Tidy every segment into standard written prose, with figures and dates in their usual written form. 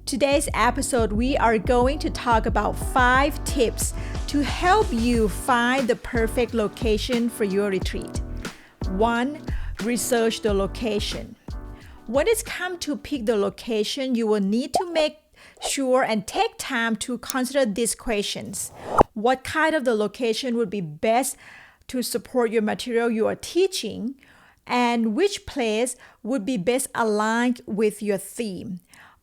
Today's episode, we are going to talk about 5 tips to help you find the perfect location for your retreat. 1. Research the location. When it's come to pick the location, you will need to make sure and take time to consider these questions. What kind of the location would be best to support your material you are teaching, and which place would be best aligned with your theme.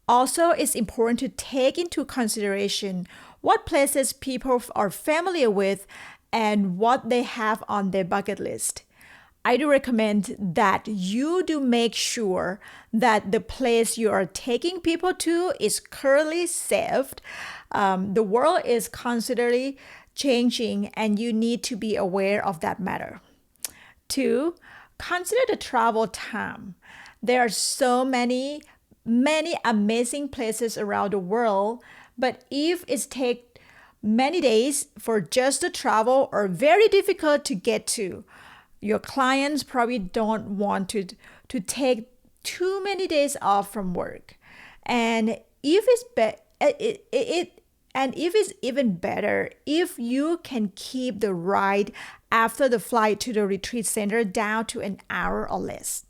Also, it's important to take into consideration what places people are familiar with and what they have on their bucket list. I do recommend that you do make sure that the place you are taking people to is currently saved. The world is constantly changing and you need to be aware of that matter. 2. Consider the travel time. There are so many amazing places around the world, but if it takes many days for just the travel or very difficult to get to, your clients probably don't want to take too many days off from work. And if it's even better if you can keep the ride after the flight to the retreat center down to an hour or less.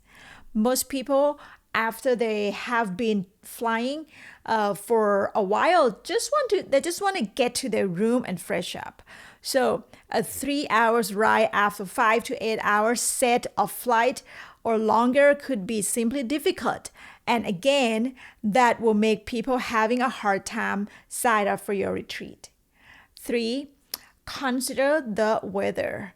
Most people, after they have been flying for a while, they just want to get to their room and fresh up. So a 3 hours ride after 5 to 8 hours set of flight or longer could be simply difficult. And again, that will make people having a hard time sign up for your retreat. 3. Consider the weather.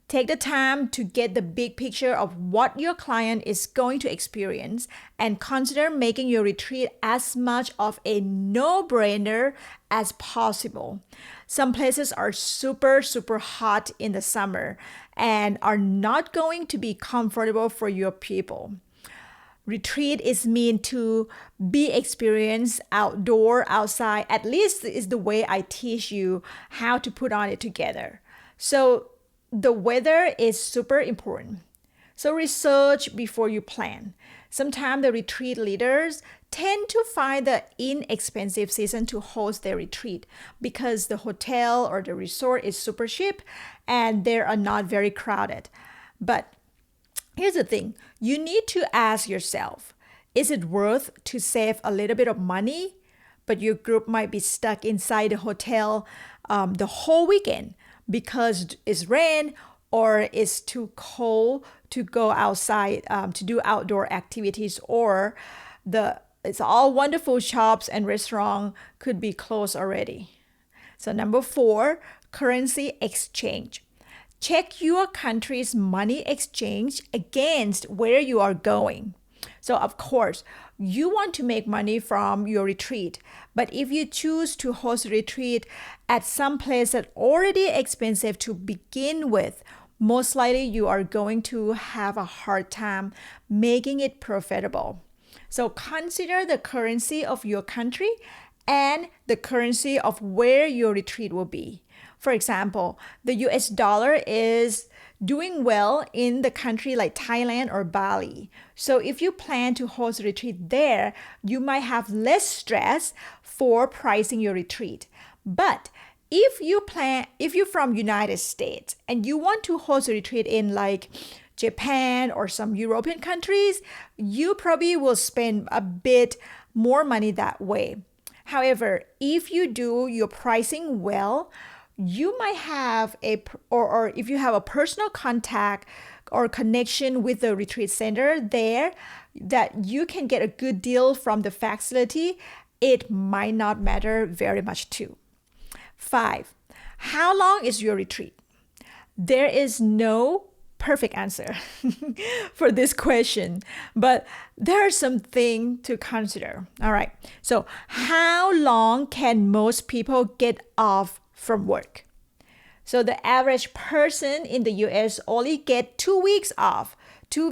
Take the time to get the big picture of what your client is going to experience and consider making your retreat as much of a no-brainer as possible. Some places are super hot in the summer and are not going to be comfortable for your people. Retreat is meant to be experienced outside. At least is the way I teach you how to put on it together. So the weather is super important. So research before you plan. Sometimes the retreat leaders tend to find the inexpensive season to host their retreat because the hotel or the resort is super cheap and they are not very crowded. But here's the thing, you need to ask yourself, is it worth to save a little bit of money, but your group might be stuck inside the hotel the whole weekend because it's rain or it's too cold to go outside to do outdoor activities, or it's all wonderful shops and restaurants could be closed already. So number 4, currency exchange. Check your country's money exchange against where you are going. So of course, you want to make money from your retreat, but if you choose to host a retreat at some place that's already expensive to begin with, most likely you are going to have a hard time making it profitable. So consider the currency of your country and the currency of where your retreat will be. For example, the US dollar is doing well in the country like Thailand or Bali. So if you plan to host a retreat there, you might have less stress for pricing your retreat. But if you're from United States and you want to host a retreat in like Japan or some European countries, you probably will spend a bit more money that way. However, if you do your pricing well, you might have or if you have a personal contact or connection with the retreat center there, that you can get a good deal from the facility, it might not matter very much too. 5. How long is your retreat? There is no perfect answer for this question, but there are some things to consider. All right. So how long can most people get off from work? So the average person in the US only get 2 weeks off, 2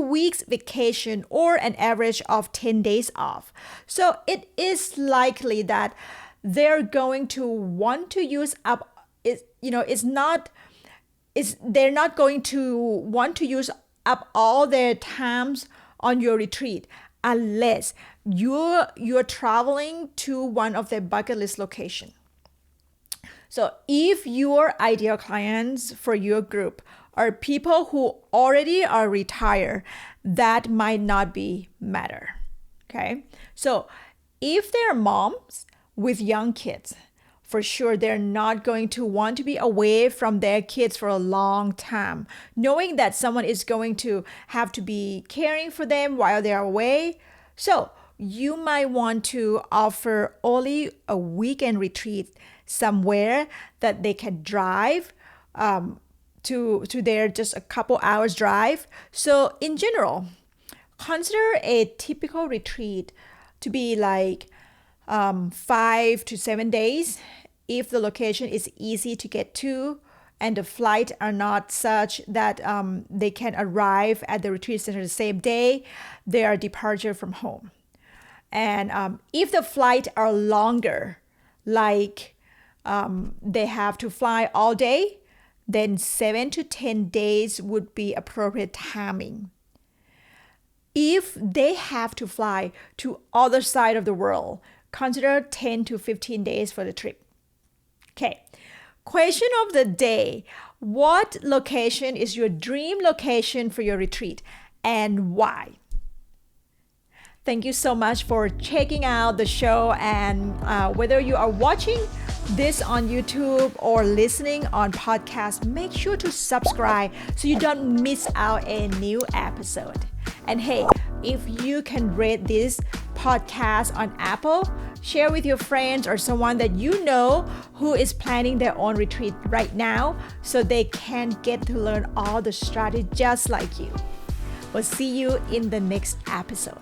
weeks vacation, or an average of 10 days off. So it is likely that they're going to want to use up, they're not going to want to use up all their times on your retreat. unless you're traveling to one of their bucket list location. So if your ideal clients for your group are people who already are retired, that might not be matter. Okay. So if they're moms with young kids, for sure they're not going to want to be away from their kids for a long time, knowing that someone is going to have to be caring for them while they're away. So you might want to offer only a weekend retreat somewhere that they can drive to their just a couple hours drive. So in general, consider a typical retreat to be like 5 to 7 days. If the location is easy to get to and the flight are not such that they can arrive at the retreat center the same day, their departure from home. And if the flight are longer, like they have to fly all day, then 7 to 10 days would be appropriate timing. If they have to fly to other side of the world, consider 10 to 15 days for the trip. Okay, question of the day. What location is your dream location for your retreat and why? Thank you so much for checking out the show, and whether you are watching this on YouTube or listening on podcast, make sure to subscribe so you don't miss out a new episode. And hey, if you can rate this podcast on Apple, share with your friends or someone that you know who is planning their own retreat right now so they can get to learn all the strategy just like you. We'll see you in the next episode.